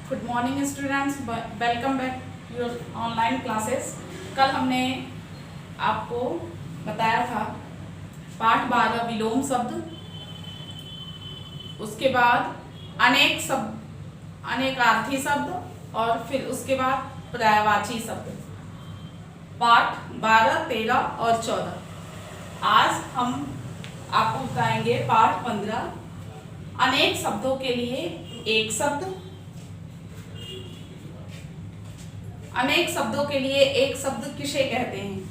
Good morning students, welcome back your online classes. कल हमने आपको बताया था पाठ 12 विलोम शब्द, उसके बाद अनेक शब्द, अनेकार्थी शब्द और फिर उसके बाद पर्यायवाची शब्द। पाठ 12, 13 और 14। आज हम आपको बताएंगे पाठ 15 अनेक शब्दों के लिए एक शब्द। अनेक शब्दों के लिए एक शब्द किसे कहते हैं?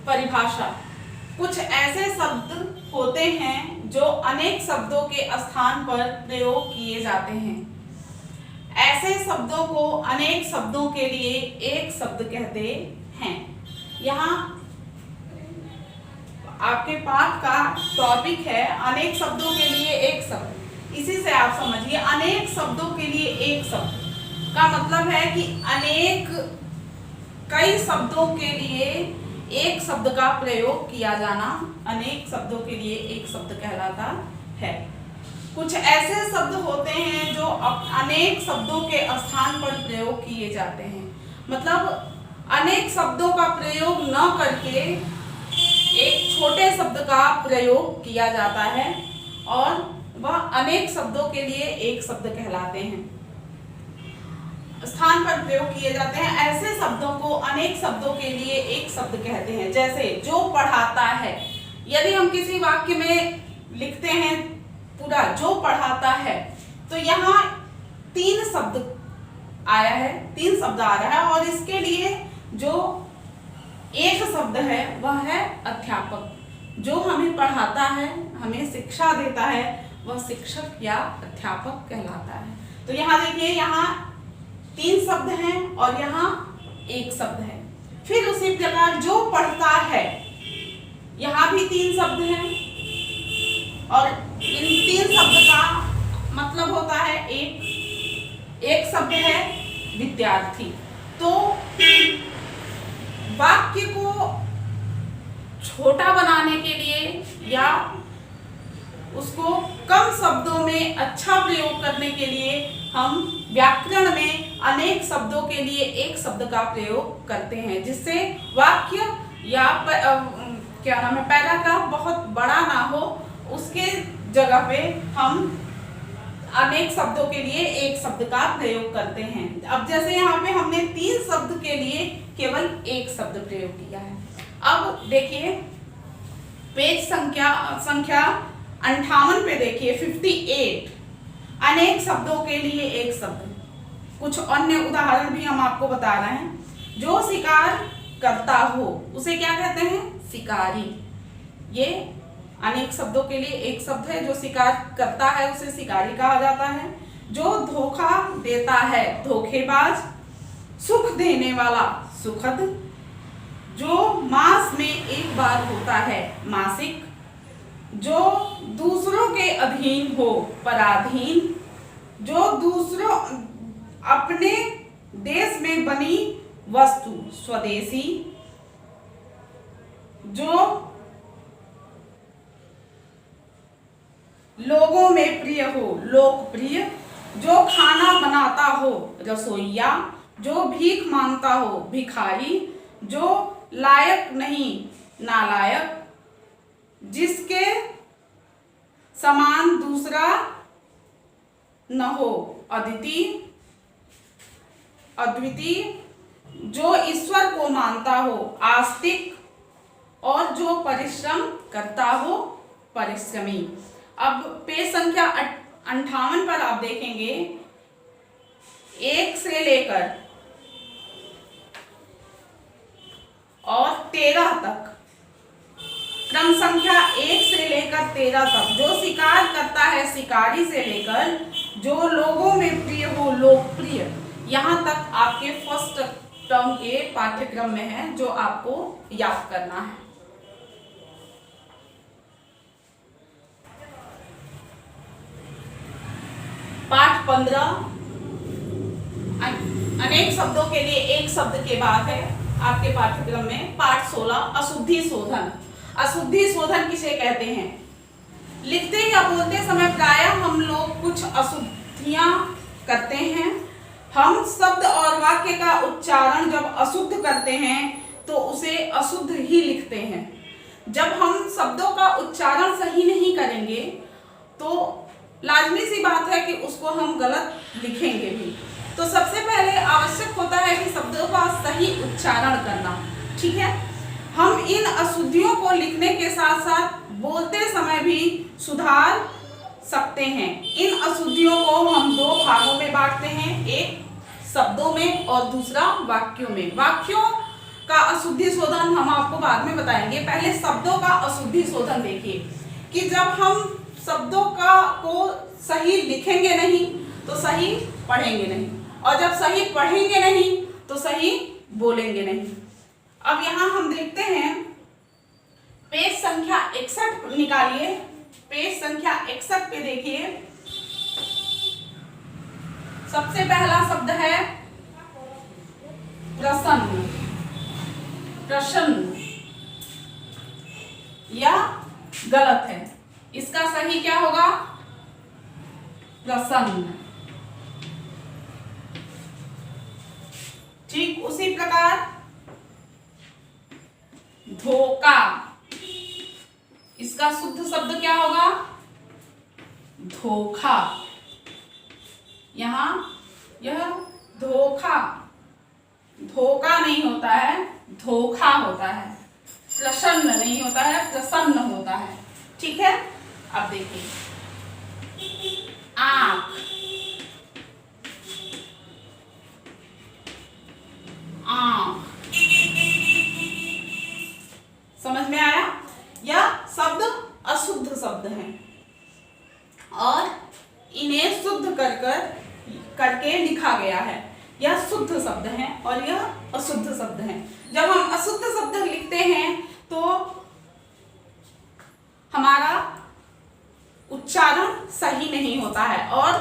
परिभाषा। कुछ ऐसे शब्द होते हैं जो अनेक शब्दों के स्थान पर प्रयोग किए जाते हैं। ऐसे शब्दों को अनेक शब्दों के लिए एक शब्द कहते हैं। यहाँ आपके पाठ का टॉपिक है अनेक शब्दों के लिए एक शब्द। इसी से आप समझिए अनेक शब्दों के लिए एक शब्द का मतलब है कि अनेक कई शब्दों के लिए एक शब्द का प्रयोग किया जाना अनेक शब्दों के लिए एक शब्द कहलाता है। कुछ ऐसे शब्द होते हैं जो अनेक शब्दों के स्थान पर प्रयोग किए जाते हैं। मतलब अनेक शब्दों का प्रयोग न करके एक छोटे शब्द का प्रयोग किया जाता है और वह अनेक शब्दों के लिए एक शब्द कहलाते हैं। स्थान पर प्रयोग किए जाते हैं ऐसे शब्दों को अनेक शब्दों के लिए एक शब्द कहते हैं। जैसे जो पढ़ाता है, यदि हम किसी वाक्य में लिखते हैं पूरा जो पढ़ाता है, तो यहाँ 3 शब्द आया है, 3 शब्द आ रहा है और इसके लिए जो एक शब्द है वह है अध्यापक। जो हमें पढ़ाता है, हमें शिक्षा देता है, वह शिक्षक या अध्यापक कहलाता है। तो यहाँ देखिए, यहाँ 3 शब्द हैं और यहाँ एक शब्द है। फिर उसी प्रकार जो पढ़ता है, यहाँ भी 3 शब्द हैं और इन 3 शब्द का मतलब होता है एक शब्द है विद्यार्थी। तो वाक्य को छोटा बनाने के लिए या उसको कम शब्दों में अच्छा प्रयोग करने के लिए हम व्याकरण में अनेक शब्दों के लिए एक शब्द का प्रयोग करते हैं, जिससे वाक्य या पैराग्राफ बहुत बड़ा ना हो। उसके जगह पे हम अनेक शब्दों के लिए एक शब्द का प्रयोग करते हैं। अब जैसे यहाँ पे हमने 3 शब्द के लिए केवल एक शब्द प्रयोग किया है। अब देखिए पेज संख्या 58 पे देखिए 58 अनेक शब्दों के लिए एक शब्द। कुछ अन्य उदाहरण भी हम आपको बता रहे हैं। जो शिकार करता हो उसे क्या कहते हैं? शिकारी। ये अनेक शब्दों के लिए एक शब्द है। जो शिकार करता है उसे शिकारी कहा जाता है। जो धोखा देता है धोखेबाज। सुख देने वाला सुखद। जो मास में एक बार होता है मासिक। जो दूसरों के अधीन हो पराधीन। जो दूसरों अपने देश में बनी वस्तु स्वदेशी। जो लोगों में प्रिय हो लोकप्रिय। जो खाना बनाता हो रसोइया। जो भीख मांगता हो भिखारी। जो लायक नहीं नालायक। जिसके समान दूसरा न हो अद्वितीय। जो ईश्वर को मानता हो आस्तिक। और जो परिश्रम करता हो परिश्रमी। अब पेज संख्या 58 पर आप देखेंगे 1 से लेकर और 13 तक, क्रम संख्या 1 से लेकर 13 तक। जो शिकार करता है शिकारी से लेकर जो लोगों में प्रिय हो लोकप्रिय, यहाँ तक आपके फर्स्ट टर्म के पाठ्यक्रम में है, जो आपको याद करना है। पाठ 15 अनेक शब्दों के लिए एक शब्द के बाद है आपके पाठ्यक्रम में। पाठ 16 अशुद्धि शोधन। अशुद्धि शोधन किसे कहते हैं? लिखते या बोलते समय अशुद्धियां करते हैं। हम शब्द और वाक्य का उच्चारण जब अशुद्ध करते हैं तो उसे अशुद्ध ही लिखते हैं। जब हम शब्दों का उच्चारण सही नहीं करेंगे तो लाजमी सी बात है कि उसको हम गलत लिखेंगे भी। तो सबसे पहले आवश्यक होता है कि शब्दों का सही उच्चारण करना। ठीक है, हम इन अशुद्धियों को लिखने के साथ साथ बोलते समय भी सुधार सकते हैं। इन अशुद्धियों को हम दो भागों में बांटते हैं, एक शब्दों में और दूसरा वाक्यों में। वाक्यों का अशुद्धि शोधन हम आपको बाद में बताएंगे। पहले शब्दों का अशुद्धि शोधन देखिए कि जब हम शब्दों को सही लिखेंगे नहीं तो सही पढ़ेंगे नहीं, और जब सही पढ़ेंगे नहीं तो सही बोलेंगे नहीं। अब यहाँ हम देखते हैं, पेज संख्या 61 निकालिए। पेज संख्या 61 पे देखिए, सबसे पहला शब्द है प्रसन्न। प्रसन्न या गलत है, इसका सही क्या होगा? प्रसन्न। ठीक उसी प्रकार धोखा, इसका शुद्ध शब्द क्या होगा? धोखा। यहां यह धोखा, धोखा नहीं होता है, धोखा होता है। प्रसन्न नहीं होता है, प्रसन्न होता है। ठीक है, अब देखिए आंख। आंख समझ में आया? यह शब्द अशुद्ध शब्द हैं और इन्हें शुद्ध करके लिखा गया है। यह शुद्ध शब्द हैं और यह अशुद्ध शब्द हैं। जब हम अशुद्ध शब्द लिखते हैं तो हमारा उच्चारण सही नहीं होता है और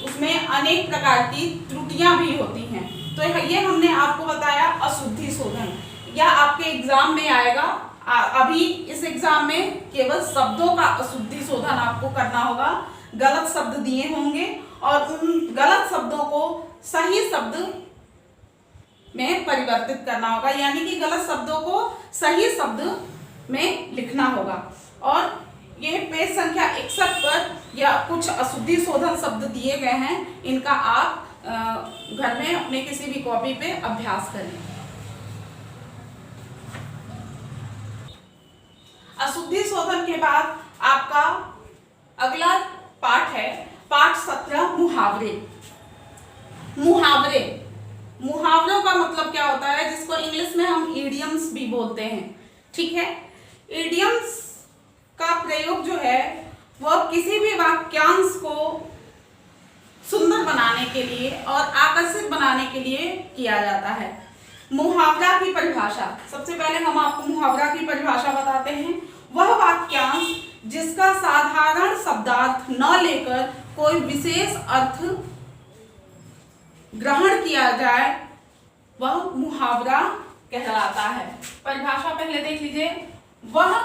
उसमें अनेक प्रकार की त्रुटियां भी होती हैं। तो ये हमने आपको बताया अशुद्धि शोधन। यह आपके एग्जाम में आएगा। अभी इस एग्जाम में केवल शब्दों का अशुद्धि शोधन आपको करना होगा। गलत शब्द दिए होंगे और उन गलत शब्दों को सही शब्द में परिवर्तित करना होगा, यानी कि गलत शब्दों को सही शब्द में लिखना होगा। और ये पेज संख्या 61 पर या कुछ अशुद्धि शोधन शब्द दिए गए हैं, इनका आप घर में अपने किसी भी कॉपी पे अभ्यास करें। अशुद्धि शोधन के बाद आपका अगला पाठ है पाठ 17 मुहावरे। मुहावरे, मुहावरों का मतलब क्या होता है, जिसको इंग्लिश में हम इडियम्स भी बोलते हैं। ठीक है, इडियम्स का प्रयोग जो है वह किसी भी वाक्यांश को सुंदर बनाने के लिए और आकर्षित बनाने के लिए किया जाता है। मुहावरा की परिभाषा, सबसे पहले हम आपको मुहावरा की परिभाषा बताते हैं। वह वाक्यांश जिसका साधारण शब्दार्थ न लेकर कोई विशेष अर्थ ग्रहण किया जाए वह मुहावरा कहलाता है। परिभाषा पहले देख लीजिए। वह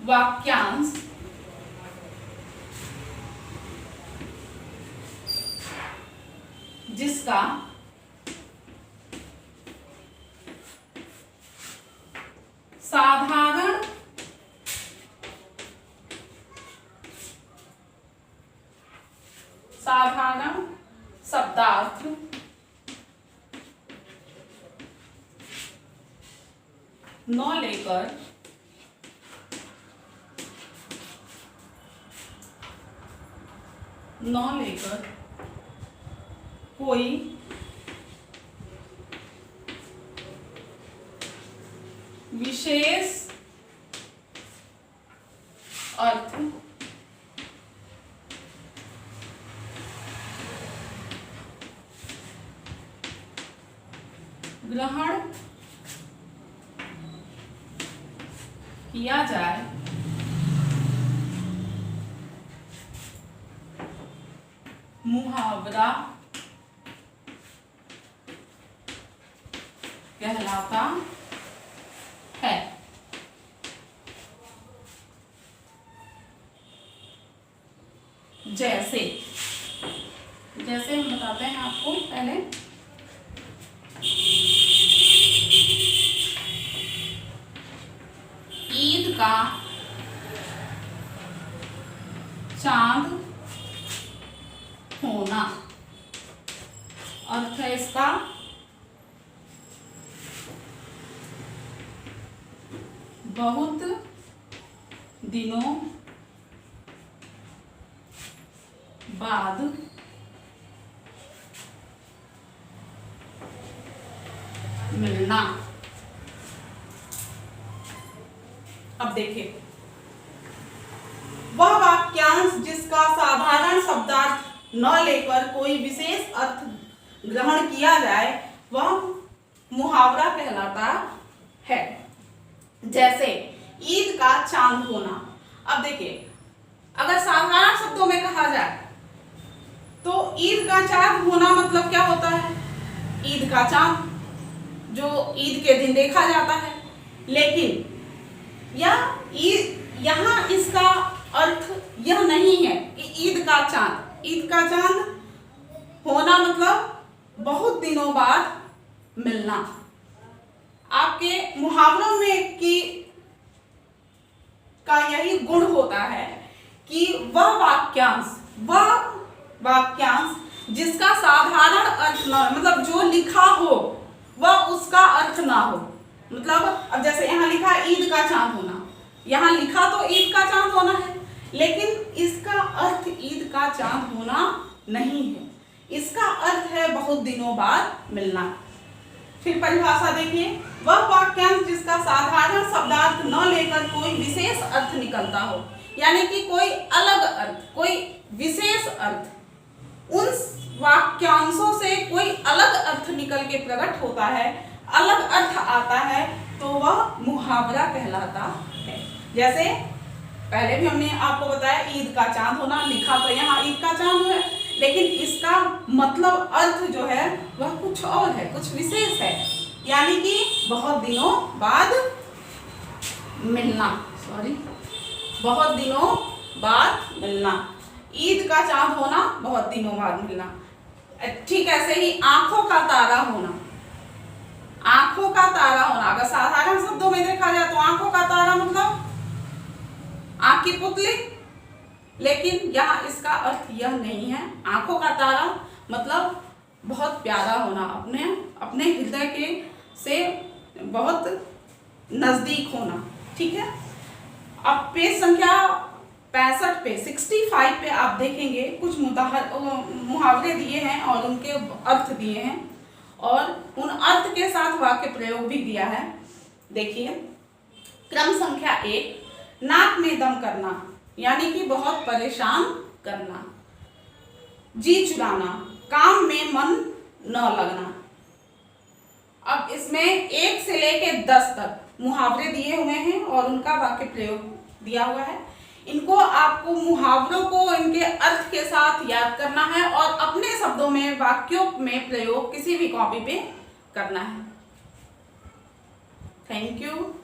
वाक्यांश जिसका साधारण शब्दार्थ न लेकर कोई विशेष अर्थ ग्रहण किया जाए मुहावरा कहलाता है। जैसे जैसे हम बताते हैं आपको पहले। ईद का चांद होना, अर्थ है इसका बहुत दिनों बाद मिलना। अब देखिए, वह वाक्यांश जिसका साधारण शब्दार्थ न लेकर कोई विशेष अर्थ ग्रहण किया जाए वह मुहावरा कहलाता है। जैसे ईद का चांद होना। अब देखिए, अगर साधारण शब्दों में कहा जाए तो ईद का चांद होना मतलब क्या होता है? ईद का चांद जो ईद के दिन देखा जाता है। लेकिन यहाँ इसका अर्थ यह नहीं है कि ईद का चांद होना मतलब बहुत दिनों बाद मिलना। आपके मुहावरों में का यही गुण होता है कि वह वाक्यांश जिसका साधारण अर्थ न मतलब जो लिखा हो वह उसका अर्थ ना हो। मतलब अब जैसे यहाँ लिखा है ईद का चांद होना, यहाँ लिखा तो ईद का चांद होना है, लेकिन इसका अर्थ ईद का चांद होना नहीं है। इसका अर्थ है बहुत दिनों बाद मिलना। फिर परिभाषा देखिए, वह वाक्यांश जिसका साधारण शब्दार्थ न लेकर कोई विशेष अर्थ निकलता हो, यानी कि कोई अलग अर्थ, कोई विशेष अर्थ, उन वाक्यांशों से कोई अलग अर्थ निकल के प्रकट होता है, अलग अर्थ आता है, तो वह मुहावरा कहलाता है। जैसे पहले भी हमने आपको बताया ईद का चांद होना, लिखा तो यहाँ ईद का चांद है, लेकिन इसका मतलब अर्थ जो है वह कुछ और है, कुछ विशेष है, यानी कि बहुत दिनों बाद मिलना। बहुत दिनों बाद मिलना। ईद का चांद होना, बहुत दिनों बाद मिलना। ठीक ऐसे ही आंखों का तारा होना। आंखों का तारा होना अगर साधारण शब्दों में देखा जाए तो आंखों का तारा मतलब आंख की पुतली, लेकिन यहाँ इसका अर्थ यह नहीं है। आंखों का तारा मतलब बहुत प्यारा होना, अपने हृदय के से बहुत नजदीक होना। ठीक है, अब पेज संख्या 65 पे 65 पे आप देखेंगे कुछ मुहावरे दिए हैं और उनके अर्थ दिए हैं और उन अर्थ के साथ वाक्य प्रयोग भी दिया है। देखिए, क्रम संख्या 1, नाक में दम करना यानी कि बहुत परेशान करना। जी चुराना, काम में मन न लगना। अब इसमें 1 से लेके 10 तक मुहावरे दिए हुए हैं और उनका वाक्य प्रयोग दिया हुआ है। इनको आपको मुहावरों को इनके अर्थ के साथ याद करना है और अपने शब्दों में वाक्यों में प्रयोग किसी भी कॉपी पे करना है। Thank you.